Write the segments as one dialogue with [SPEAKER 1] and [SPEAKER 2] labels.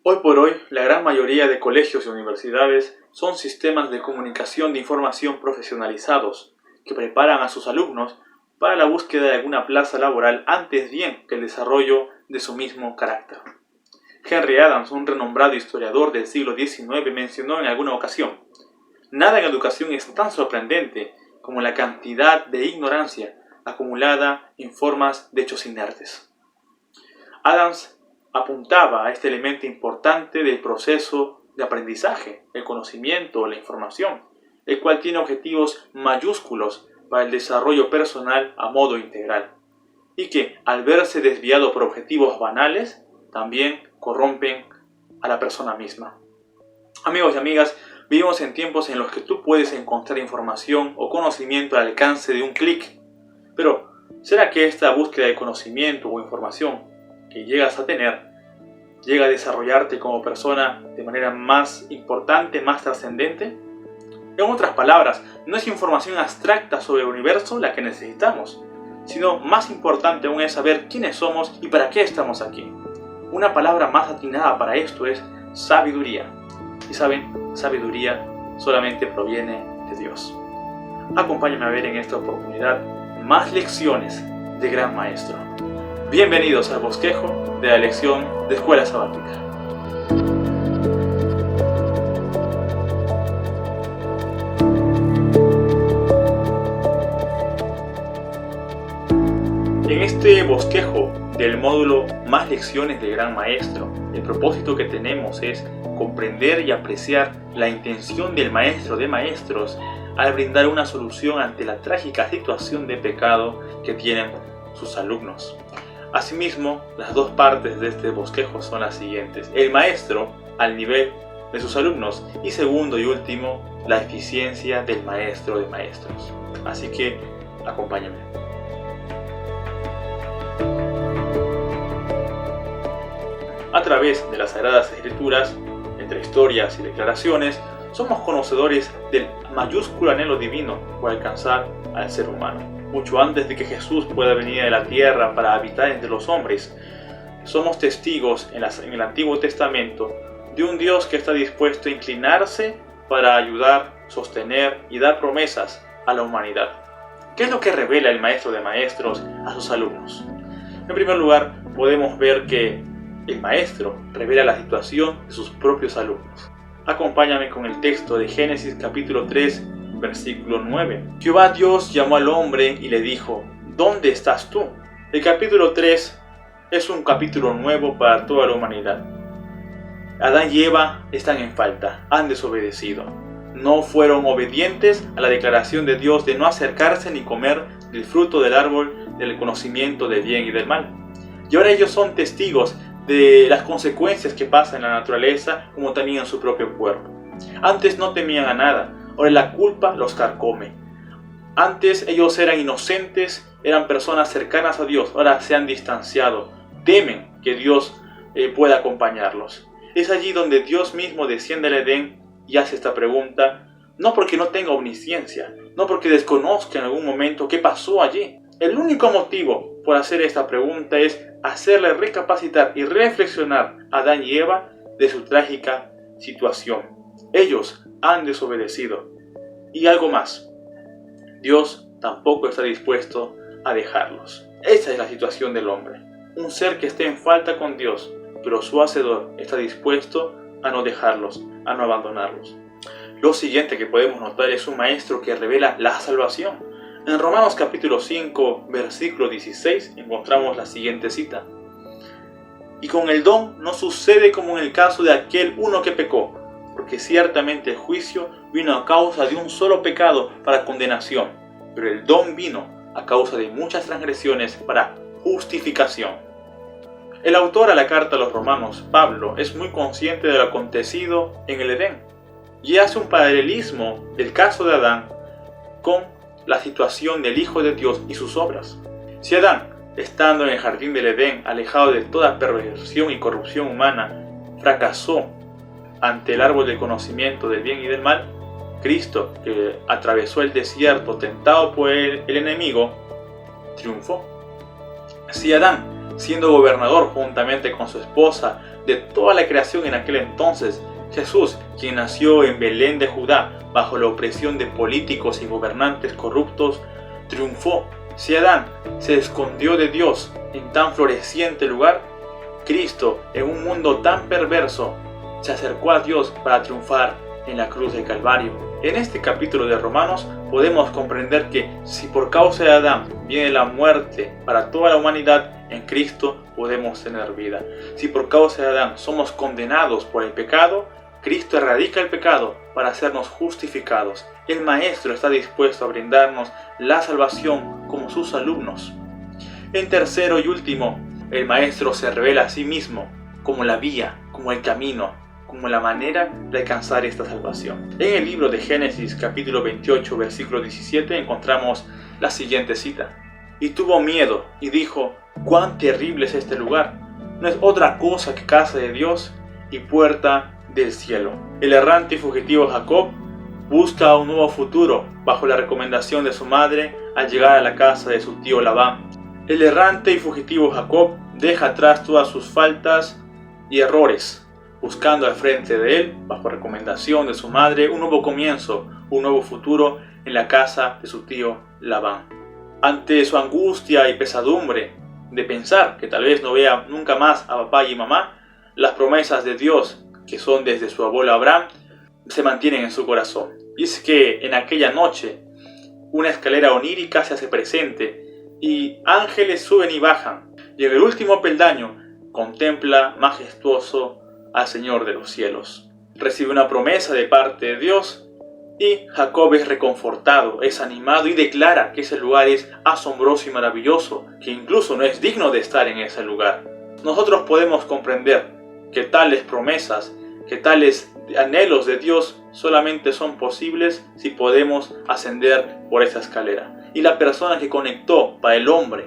[SPEAKER 1] Hoy por hoy, la gran mayoría de colegios y universidades son sistemas de comunicación de información profesionalizados que preparan a sus alumnos para la búsqueda de alguna plaza laboral antes bien que el desarrollo de su mismo carácter. Henry Adams, un renombrado historiador del siglo XIX, mencionó en alguna ocasión: "Nada en educación es tan sorprendente como la cantidad de ignorancia acumulada en formas de hechos inertes". Adams apuntaba a este elemento importante del proceso de aprendizaje, el conocimiento, la información, el cual tiene objetivos mayúsculos para el desarrollo personal a modo integral, y que, al verse desviado por objetivos banales, también corrompen a la persona misma. Amigos y amigas, vivimos en tiempos en los que tú puedes encontrar información o conocimiento al alcance de un clic. Pero, ¿será que esta búsqueda de conocimiento o información que llegas a tener llega a desarrollarte como persona de manera más importante, más trascendente? En otras palabras, no es información abstracta sobre el universo la que necesitamos, sino más importante aún es saber quiénes somos y para qué estamos aquí. Una palabra más atinada para esto es sabiduría. Y saben, sabiduría solamente proviene de Dios. Acompáñame a ver en esta oportunidad más lecciones de Gran Maestro. Bienvenidos al bosquejo de la lección de Escuela Sabática. En este bosquejo del módulo Más lecciones de Gran Maestro, el propósito que tenemos es comprender y apreciar la intención del Maestro de Maestros al brindar una solución ante la trágica situación de pecado que tienen sus alumnos. Asimismo, las dos partes de este bosquejo son las siguientes: el maestro al nivel de sus alumnos y segundo y último, la eficiencia del maestro de maestros. Así que, acompáñame. A través de las Sagradas Escrituras, entre historias y declaraciones, somos conocedores del mayúsculo anhelo divino por alcanzar al ser humano. Mucho antes de que Jesús pueda venir a la tierra para habitar entre los hombres, somos testigos en el Antiguo Testamento de un Dios que está dispuesto a inclinarse para ayudar, sostener y dar promesas a la humanidad. ¿Qué es lo que revela el Maestro de Maestros a sus alumnos? En primer lugar, podemos ver que el Maestro revela la situación de sus propios alumnos. Acompáñame con el texto de Génesis capítulo 3, versículo 9. Jehová Dios llamó al hombre y le dijo: ¿Dónde estás tú? El capítulo 3 es un capítulo nuevo para toda la humanidad. Adán y Eva están en falta, han desobedecido. No fueron obedientes a la declaración de Dios de no acercarse ni comer del fruto del árbol del conocimiento del bien y del mal. Y ahora ellos son testigos de las consecuencias que pasan en la naturaleza como también en su propio cuerpo. Antes no temían a nada, ahora la culpa los carcome. Antes ellos eran inocentes, eran personas cercanas a Dios, ahora se han distanciado, temen que Dios pueda acompañarlos. Es allí donde Dios mismo desciende al Edén y hace esta pregunta, no porque no tenga omnisciencia, no porque desconozca en algún momento qué pasó allí. El único motivo por hacer esta pregunta es hacerle recapacitar y reflexionar a Adán y Eva de su trágica situación. Ellos han desobedecido. Y algo más, Dios tampoco está dispuesto a dejarlos. Esa es la situación del hombre. Un ser que esté en falta con Dios, pero su Hacedor está dispuesto a no dejarlos, a no abandonarlos. Lo siguiente que podemos notar es un maestro que revela la salvación. En Romanos capítulo 5, versículo 16, encontramos la siguiente cita. Y con el don no sucede como en el caso de aquel uno que pecó, porque ciertamente el juicio vino a causa de un solo pecado para condenación, pero el don vino a causa de muchas transgresiones para justificación. El autor a la carta a los Romanos, Pablo, es muy consciente de lo acontecido en el Edén y hace un paralelismo del caso de Adán con la situación del Hijo de Dios y sus obras. Si Adán, estando en el jardín del Edén, alejado de toda perversión y corrupción humana, fracasó ante el árbol del conocimiento del bien y del mal, Cristo, que atravesó el desierto tentado por el enemigo, triunfó. Si Adán, siendo gobernador juntamente con su esposa, de toda la creación en aquel entonces. Jesús, quien nació en Belén de Judá bajo la opresión de políticos y gobernantes corruptos, triunfó. Si Adán se escondió de Dios en tan floreciente lugar, Cristo, en un mundo tan perverso, se acercó a Dios para triunfar en la cruz del Calvario. En este capítulo de Romanos podemos comprender que si por causa de Adán viene la muerte para toda la humanidad, en Cristo podemos tener vida. Si por causa de Adán somos condenados por el pecado, Cristo erradica el pecado para hacernos justificados. El Maestro está dispuesto a brindarnos la salvación como sus alumnos. En tercero y último, el Maestro se revela a sí mismo como la vía, como el camino, como la manera de alcanzar esta salvación. En el libro de Génesis capítulo 28 versículo 17 encontramos la siguiente cita. Y tuvo miedo y dijo: «¡Cuán terrible es este lugar! No es otra cosa que casa de Dios y puerta del cielo». El errante y fugitivo Jacob busca un nuevo futuro bajo la recomendación de su madre al llegar a la casa de su tío Labán. El errante y fugitivo Jacob deja atrás todas sus faltas y errores, buscando al frente de él, bajo recomendación de su madre, un nuevo comienzo, un nuevo futuro en la casa de su tío Labán. Ante su angustia y pesadumbre de pensar que tal vez no vea nunca más a papá y mamá, las promesas de Dios, que son desde su abuelo Abraham, se mantienen en su corazón. Y es que en aquella noche una escalera onírica se hace presente y ángeles suben y bajan, y en el último peldaño contempla majestuoso al Señor de los cielos. Recibe una promesa de parte de Dios y Jacob es reconfortado, es animado y declara que ese lugar es asombroso y maravilloso, que incluso no es digno de estar en ese lugar. Nosotros podemos comprender que tales promesas, que tales anhelos de Dios solamente son posibles si podemos ascender por esa escalera. Y la persona que conectó para el hombre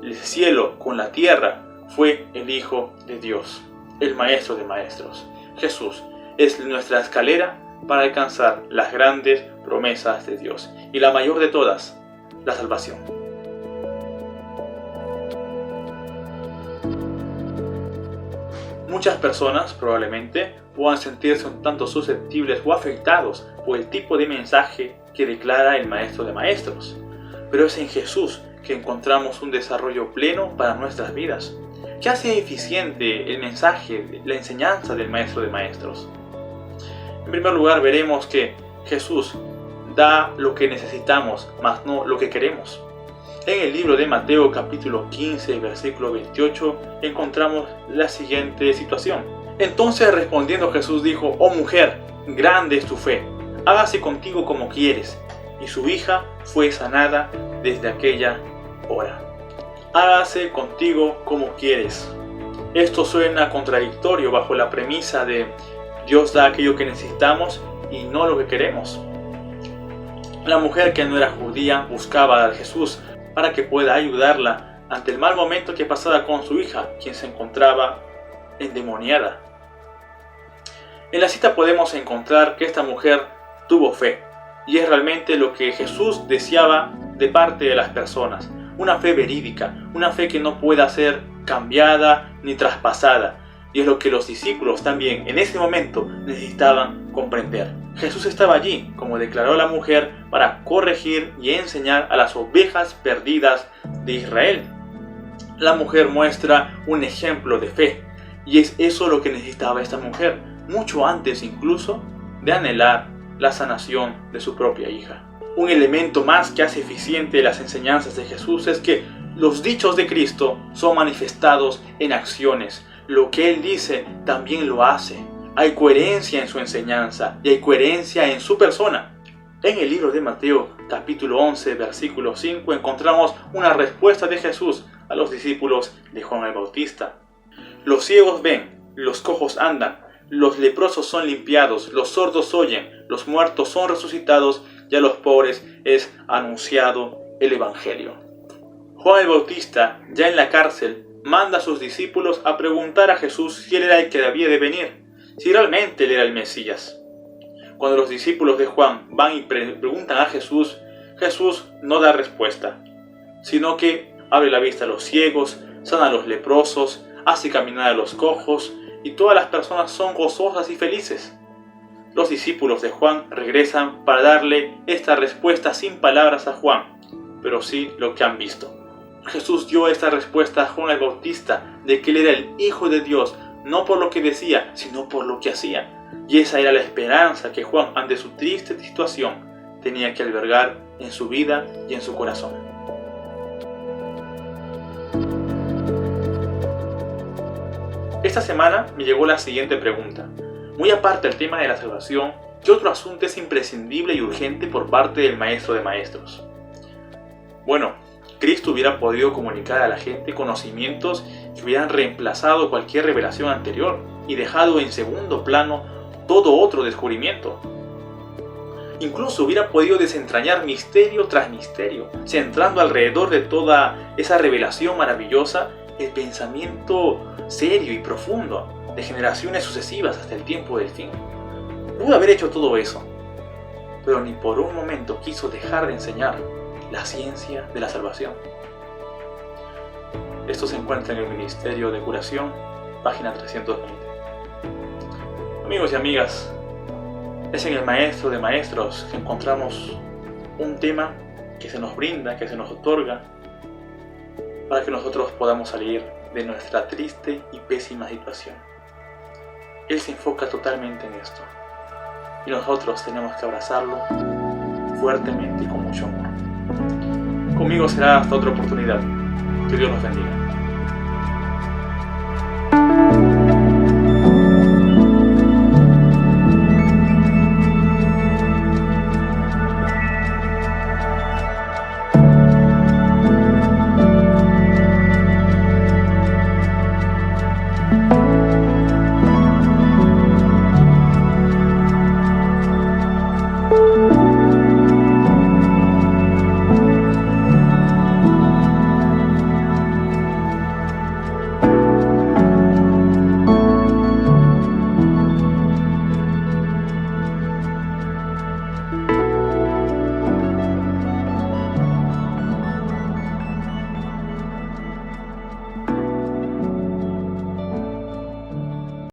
[SPEAKER 1] el cielo con la tierra fue el Hijo de Dios, el Maestro de Maestros. Jesús es nuestra escalera para alcanzar las grandes promesas de Dios, y la mayor de todas, la salvación. Muchas personas probablemente puedan sentirse un tanto susceptibles o afectados por el tipo de mensaje que declara el Maestro de Maestros, pero es en Jesús que encontramos un desarrollo pleno para nuestras vidas. ¿Qué hace eficiente el mensaje, la enseñanza del Maestro de Maestros? En primer lugar, veremos que Jesús da lo que necesitamos, mas no lo que queremos. En el libro de Mateo capítulo 15, versículo 28, encontramos la siguiente situación. Entonces respondiendo Jesús dijo: «Oh mujer, grande es tu fe, hágase contigo como quieres». Y su hija fue sanada desde aquella hora. Hágase contigo como quieres. Esto suena contradictorio bajo la premisa de Dios da aquello que necesitamos y no lo que queremos. La mujer que no era judía buscaba a Jesús para que pueda ayudarla ante el mal momento que pasaba con su hija, quien se encontraba endemoniada. En la cita podemos encontrar que esta mujer tuvo fe, y es realmente lo que Jesús deseaba de parte de las personas. Una fe verídica, una fe que no pueda ser cambiada ni traspasada. Y es lo que los discípulos también en ese momento necesitaban comprender. Jesús estaba allí, como declaró la mujer, para corregir y enseñar a las ovejas perdidas de Israel. La mujer muestra un ejemplo de fe, y es eso lo que necesitaba esta mujer, mucho antes incluso de anhelar la sanación de su propia hija. Un elemento más que hace eficiente las enseñanzas de Jesús es que los dichos de Cristo son manifestados en acciones. Lo que Él dice también lo hace. Hay coherencia en su enseñanza y hay coherencia en su persona. En el libro de Mateo capítulo 11 versículo 5 encontramos una respuesta de Jesús a los discípulos de Juan el Bautista. Los ciegos ven, los cojos andan, los leprosos son limpiados, los sordos oyen, los muertos son resucitados y a los pobres es anunciado el Evangelio. Juan el Bautista, ya en la cárcel, manda a sus discípulos a preguntar a Jesús si él era el que debía de venir, si realmente él era el Mesías. Cuando los discípulos de Juan van y preguntan a Jesús, Jesús no da respuesta, sino que abre la vista a los ciegos, sana a los leprosos, hace caminar a los cojos, y todas las personas son gozosas y felices. Los discípulos de Juan regresan para darle esta respuesta sin palabras a Juan, pero sí lo que han visto. Jesús dio esta respuesta a Juan el Bautista de que él era el Hijo de Dios, no por lo que decía, sino por lo que hacía. Y esa era la esperanza que Juan, ante su triste situación, tenía que albergar en su vida y en su corazón. Esta semana me llegó la siguiente pregunta. Muy aparte del tema de la salvación, ¿qué otro asunto es imprescindible y urgente por parte del Maestro de Maestros? Bueno, Cristo hubiera podido comunicar a la gente conocimientos que hubieran reemplazado cualquier revelación anterior y dejado en segundo plano todo otro descubrimiento. Incluso hubiera podido desentrañar misterio tras misterio, centrando alrededor de toda esa revelación maravillosa el pensamiento serio y profundo de generaciones sucesivas hasta el tiempo del fin. Pudo haber hecho todo eso, pero ni por un momento quiso dejar de enseñar la ciencia de la salvación. Esto se encuentra en el Ministerio de Curación, página 320. Amigos y amigas, es en el Maestro de Maestros que encontramos un tema que se nos brinda, que se nos otorga, para que nosotros podamos salir de nuestra triste y pésima situación. Él se enfoca totalmente en esto, y nosotros tenemos que abrazarlo fuertemente y con mucho amor. Conmigo será hasta otra oportunidad. Que Dios nos bendiga.